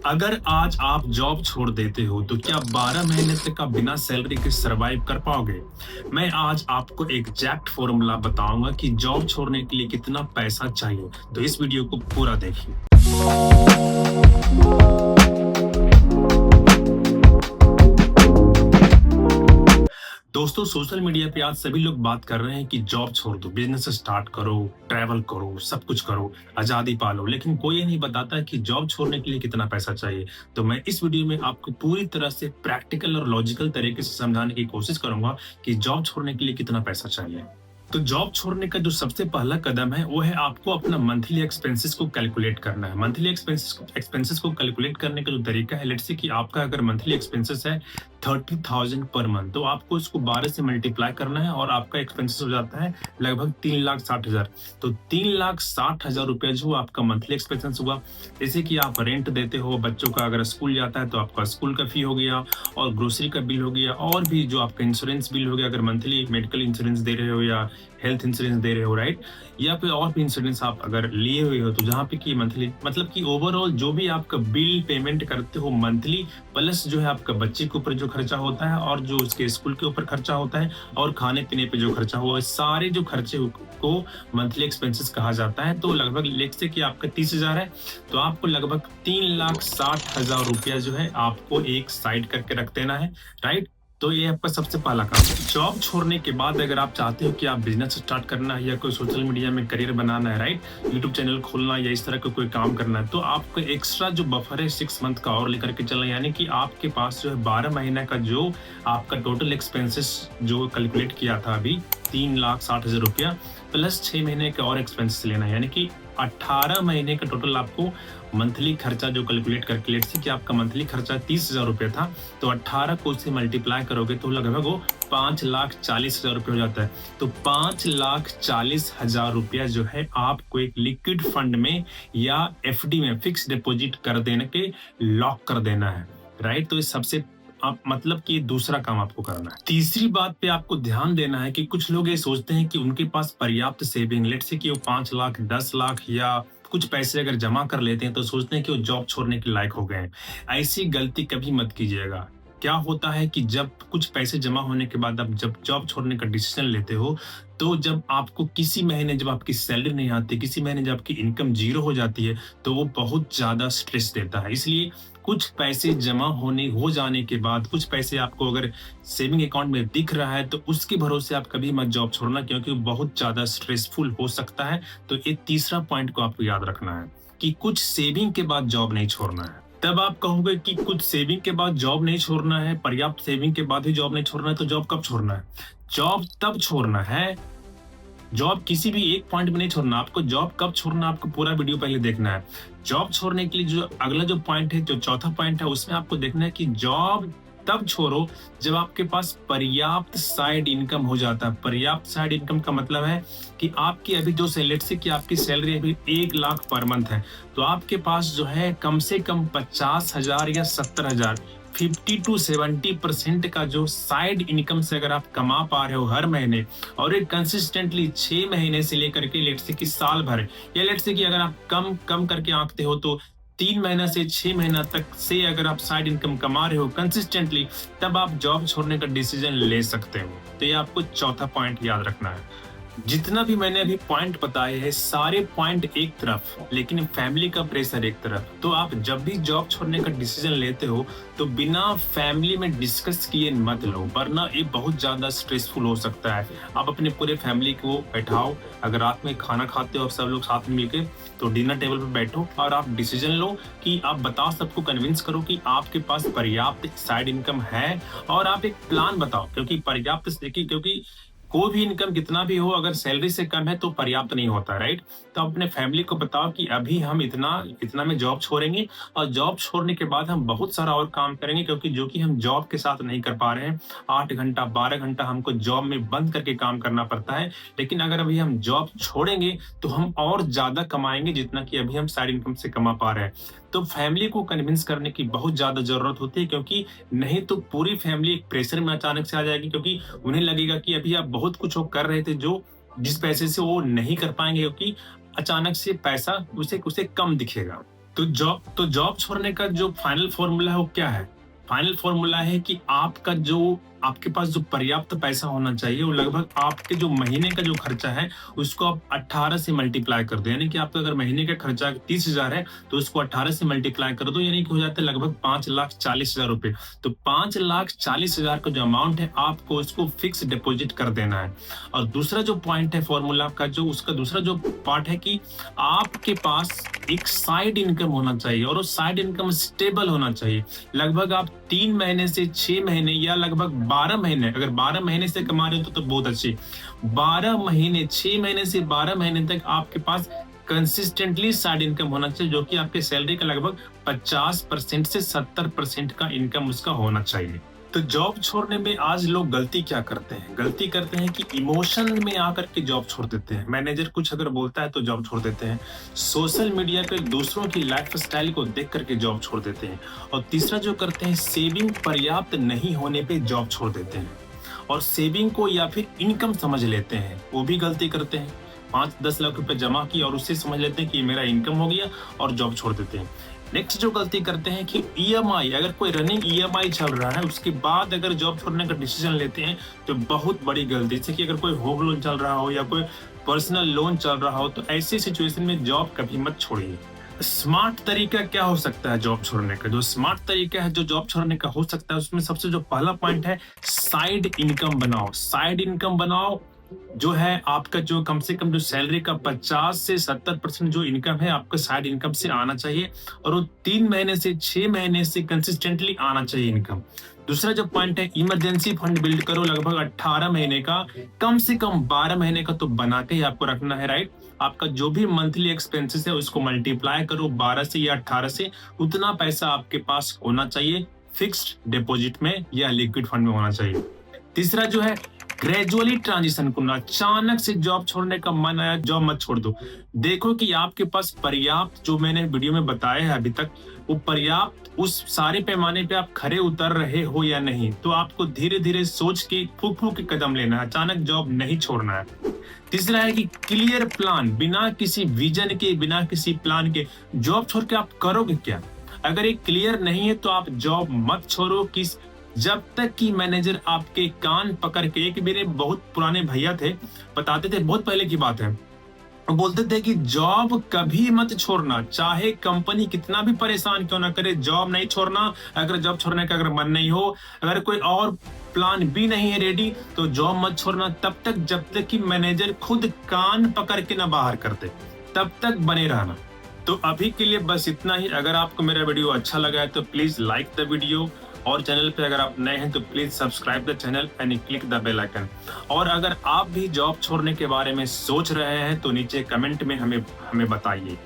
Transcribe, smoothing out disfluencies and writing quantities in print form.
अगर आज आप जॉब छोड़ देते हो तो क्या 12 महीने तक आप बिना सैलरी के सरवाइव कर पाओगे? मैं आज आपको एग्जैक्ट फॉर्मूला बताऊंगा कि जॉब छोड़ने के लिए कितना पैसा चाहिए। तो इस वीडियो को पूरा देखिए। दोस्तों, सोशल मीडिया पे आज सभी लोग बात कर रहे हैं कि जॉब छोड़ दो, बिजनेस स्टार्ट करो, ट्रैवल करो, सब कुछ करो, आजादी पालो, लेकिन कोई ये नहीं बताता है कि जॉब छोड़ने के लिए कितना पैसा चाहिए। तो मैं इस वीडियो में आपको पूरी तरह से प्रैक्टिकल और लॉजिकल तरीके से समझाने की कोशिश करूंगा कि जॉब छोड़ने के लिए कितना पैसा चाहिए। तो जॉब छोड़ने का जो सबसे पहला कदम है वो है आपको अपना मंथली एक्सपेंसेस को कैलकुलेट करना है। मंथली एक्सपेंसेस को कैलकुलेट करने का जो तरीका है, लेट्स से कि आपका अगर मंथली एक्सपेंसेस है 30,000 पर मंथ, तो आपको इसको 12 से मल्टीप्लाई करना है और आपका एक्सपेंसेस हो जाता है लगभग 3,60,000। तो 3,60,000 रुपया जो आपका मंथली एक्सपेंसेस हुआ। जैसे कि आप रेंट देते हो, बच्चों का अगर स्कूल जाता है तो आपका स्कूल का फी हो गया, और ग्रोसरी का बिल हो गया, और भी जो आपका इंश्योरेंस बिल हो गया, अगर मंथली मेडिकल इंश्योरेंस दे रहे हो या हेल्थ इंश्योरेंस दे रहे हो, राइट, या फिर और भी इंश्योरेंस आप अगर लिए हुए हो, तो जहाँ पे कि मंथली मतलब कि ओवरऑल जो भी आपका बिल पेमेंट करते हो मंथली, प्लस जो है आपका बच्चे के ऊपर जो खर्चा होता है और जो उसके स्कूल के ऊपर खर्चा होता है और खाने पीने पे जो खर्चा हुआ, सारे जो खर्चे को मंथली एक्सपेंसेस कहा जाता है। तो लगभग लेट्स से कि आपका 30,000 है, तो आपको लगभग 3,60,000 रुपया जो है आपको एक साइड करके रख देना है, राइट। तो ये आपका सबसे पहला काम है। जॉब छोड़ने के बाद अगर आप चाहते हो कि आप बिजनेस स्टार्ट करना है या कोई सोशल मीडिया में करियर बनाना है, राइट, यूट्यूब चैनल खोलना या इस तरह का कोई काम करना है, तो आपको एक्स्ट्रा जो बफर है 6 मंथ का और लेकर के चलना, यानी कि आपके पास जो है 12 महीने का जो आपका टोटल एक्सपेंसेस जो कैलकुलेट किया था अभी 3,60,000 रुपया, प्लस 6 महीने के और एक्सपेंसेस लेना है, यानी कि 18 महीने का टोटल आपको मंथली खर्चा जो कैलकुलेट करके, लेट्स से कि आपका मंथली खर्चा 30,000 रुपया था, तो 18 को से मल्टीप्लाई करोगे तो लगभग वो 5,40,000 रुपये हो जाता है। तो 5,40,000 रुपया जो है आपको एक लिक्विड फंड में या एफडी में फिक्स डिपॉजिट कर देने के लॉक कर देना है, राइट। तो इस सबसे आप मतलब कि दूसरा काम आपको करना है। तीसरी बात पे आपको ध्यान देना है कि कुछ लोग ये सोचते हैं कि उनके पास पर्याप्त सेविंग, लेट्स से कि वो 5 लाख, 10 लाख या कुछ पैसे अगर जमा कर लेते हैं तो सोचते हैं कि वो जॉब छोड़ने के लायक हो गए हैं। ऐसी गलती कभी मत कीजिएगा। क्या होता है कि जब कुछ पैसे जमा होने के बाद आप जब जॉब छोड़ने का डिसीजन लेते हो, तो जब आपको किसी महीने जब आपकी सैलरी नहीं आती, किसी महीने जब आपकी इनकम जीरो हो जाती है, तो वो बहुत ज्यादा स्ट्रेस देता है। इसलिए कुछ पैसे जमा हो जाने के बाद, कुछ पैसे आपको अगर सेविंग अकाउंट में दिख रहा है, तो उसके भरोसे आप कभी मत जॉब छोड़ना, क्योंकि वो बहुत ज्यादा स्ट्रेसफुल हो सकता है। तो ये तीसरा पॉइंट को आपको याद रखना है कि कुछ सेविंग के बाद जॉब नहीं छोड़ना है। तब आप कहोगे कि कुछ सेविंग के बाद जॉब नहीं छोड़ना है, पर्याप्त सेविंग के बाद ही जॉब नहीं छोड़ना है, तो जॉब कब छोड़ना है? जॉब तब छोड़ना है, जॉब किसी भी एक पॉइंट में नहीं छोड़ना। आपको जॉब कब छोड़ना, आपको पूरा वीडियो पहले देखना है। जॉब छोड़ने के लिए जो अगला जो पॉइंट है, जो चौथा पॉइंट है, उसमें आपको देखना है कि जॉब तब छोड़ो जब आपके पास पर्याप्त साइड इनकम हो जाता है। पर्याप्त साइड इनकम का मतलब है कि आपकी अभी जो सैलरी से कि आपकी सैलरी अभी 1 लाख पर मंथ है, तो आपके पास जो है कम से कम 50,000 या 70,000, 50 to 70% का जो साइड इनकम से अगर आप कमा पा रहे हो हर महीने, और एक कंसिस्टेंटली 6 महीने से लेकर के लेट्स से कि साल भर, या लेट्स से कि अगर आप कम कम करके आंकते हो तो 3 महीना से 6 महीना तक से अगर आप साइड इनकम कमा रहे हो कंसिस्टेंटली, तब आप जॉब छोड़ने का डिसीजन ले सकते हो। तो ये आपको चौथा पॉइंट याद रखना है। जितना भी मैंने अभी पॉइंट बताए हैं, सारे पॉइंट एक तरफ, लेकिन फैमिली का प्रेशर एक तरफ। तो आप जब भी जॉब छोड़ने का डिसीजन लेते हो तो बिना फैमिली में डिस्कस किए मत लो, वरना ये बहुत ज्यादा स्ट्रेसफुल हो सकता है। आप अपने पूरे फैमिली को बैठाओ, अगर रात में खाना खाते हो आप सब लोग साथ में मिलकर, तो डिनर टेबल पर बैठो और आप डिसीजन लो कि आप बताओ, सबको कन्विंस करो कि आपके पास पर्याप्त साइड इनकम है, और आप एक प्लान बताओ, क्योंकि पर्याप्त देखिए, क्योंकि कोई भी इनकम कितना भी हो, अगर सैलरी से कम है तो पर्याप्त नहीं होता, राइट। तो अपने फैमिली को बताओ कि अभी हम इतना इतना में जॉब छोड़ेंगे, और जॉब छोड़ने के बाद हम बहुत सारा और काम करेंगे, क्योंकि जो कि हम जॉब के साथ नहीं कर पा रहे हैं। 8 घंटा 12 घंटा हमको जॉब में बंद करके काम करना पड़ता है, लेकिन अगर अभी हम जॉब छोड़ेंगे तो हम और ज्यादा कमाएंगे जितना कि अभी हम साइड इनकम से कमा पा रहे हैं। तो फैमिली को कन्विंस करने की बहुत ज्यादा जरूरत होती है, क्योंकि नहीं तो पूरी फैमिली एक प्रेशर में अचानक से आ जाएगी, क्योंकि उन्हें लगेगा कि अभी आप बहुत कुछ वो कर रहे थे जो जिस पैसे से वो नहीं कर पाएंगे, क्योंकि अचानक से पैसा उसे उसे कम दिखेगा। तो जॉब छोड़ने का जो फाइनल फॉर्मूला है वो क्या है? फाइनल फॉर्मूला है कि आपके पास जो पर्याप्त पैसा होना चाहिए वो लगभग आपके जो महीने का जो खर्चा है उसको आप 18 से मल्टीप्लाई कर दो। यानी कि आपका अगर महीने का खर्चा 30,000 है तो उसको 18 से मल्टीप्लाई कर दो, यानी कि हो जाता है लगभग 5,40,000 रुपए। तो 5,40,000 का जो अमाउंट है आपको उसको फिक्स डिपॉजिट कर देना है। और दूसरा जो पॉइंट है फॉर्मूला का, जो उसका दूसरा जो पार्ट है कि आपके पास एक साइड इनकम होना चाहिए और वो साइड इनकम स्टेबल होना चाहिए। लगभग आप 3 महीने से 6 महीने या लगभग 12 महीने, अगर 12 महीने से कमा रहे हो तो बहुत अच्छी। 12 महीने, 6 महीने से 12 महीने तक आपके पास कंसिस्टेंटली साइड इनकम होना चाहिए, जो कि आपके सैलरी का लगभग 50% से 70% का इनकम उसका होना चाहिए। तो जॉब छोड़ने में आज लोग गलती क्या करते हैं? गलती करते हैं कि इमोशन में आकर के जॉब छोड़ देते हैं। मैनेजर कुछ अगर बोलता है तो जॉब छोड़ देते हैं। सोशल मीडिया पे दूसरों की लाइफस्टाइल को देख करके जॉब छोड़ देते हैं। और तीसरा जो करते हैं, सेविंग पर्याप्त नहीं होने पे जॉब छोड़ देते हैं और सेविंग को या फिर इनकम समझ लेते हैं। वो भी गलती करते हैं। 5-10 लाख रुपए जमा किए और उससे समझ लेते हैं कि मेरा इनकम हो गया और जॉब छोड़ देते हैं। नेक्स्ट जो गलती करते हैं कि ईएमआई, अगर कोई रनिंग ईएमआई चल रहा है उसके बाद अगर जॉब छोड़ने का डिसीजन लेते हैं तो बहुत बड़ी गलती। जैसे कि अगर कोई होम लोन चल रहा हो या कोई पर्सनल लोन चल रहा हो तो ऐसी सिचुएशन में जॉब कभी मत छोड़िए। स्मार्ट तरीका क्या हो सकता है जॉब छोड़ने का? जो स्मार्ट तरीका है जो जॉब छोड़ने का हो सकता है उसमें सबसे जो पहला पॉइंट है, साइड इनकम बनाओ। साइड इनकम बनाओ जो है आपका, जो कम से कम जो सैलरी का 50 से 70% जो इनकम है आपका साइड इनकम से आना चाहिए और वो 3 महीने से 6 महीने से कंसिस्टेंटली आना चाहिए इनकम। दूसरा जो पॉइंट है, इमरजेंसी फंड बिल्ड करो। लगभग 18 महीने का, कम से कम 12 महीने का तो बना के ही आपको रखना है, राइट? आपका जो भी मंथली एक्सपेंसेस है उसको मल्टीप्लाई करो 12 से या 18 से। उतना पैसा आपके पास होना चाहिए फिक्स्ड डिपॉजिट में या लिक्विड फंड में होना चाहिए। तीसरा जो है, ग्रेजुअली ट्रांजिशन करना। अचानक से जॉब छोड़ने का मन आया, जॉब मत छोड़ दो। देखो कि आपके पास पर्याप्त, जो मैंने वीडियो में बताया है अभी तक, वो पर्याप्त उस सारे पैमाने पे आप खरे उतर रहे हो या नहीं। तो आपको धीरे धीरे सोच के फूक फूक के कदम लेना है, अचानक जॉब नहीं छोड़ना है। तीसरा है कि क्लियर प्लान, बिना किसी विजन के, बिना किसी प्लान के जॉब छोड़ के आप करोगे क्या? अगर ये क्लियर नहीं है तो आप जॉब मत छोड़ो। किस जब तक कि मैनेजर आपके कान पकड़ के, एक मेरे बहुत पुराने भैया थे, बताते थे, बहुत पहले की बात है, वो बोलते थे कि जॉब कभी मत छोड़ना, चाहे कंपनी कितना भी परेशान क्यों ना करे, जॉब नहीं छोड़ना। अगर जॉब छोड़ने का अगर मन नहीं हो, अगर कोई और प्लान भी नहीं है रेडी, तो जॉब मत छोड़ना तब तक जब तक कि मैनेजर खुद कान पकड़ के ना बाहर करते, तब तक बने रहना। तो अभी के लिए बस इतना ही। अगर आपको मेरा वीडियो अच्छा लगा है तो प्लीज लाइक द वीडियो, और चैनल पे अगर आप नए हैं तो please subscribe the channel and click the bell icon. और अगर आप भी जॉब छोड़ने के बारे में सोच रहे हैं तो नीचे कमेंट में हमें बताइए।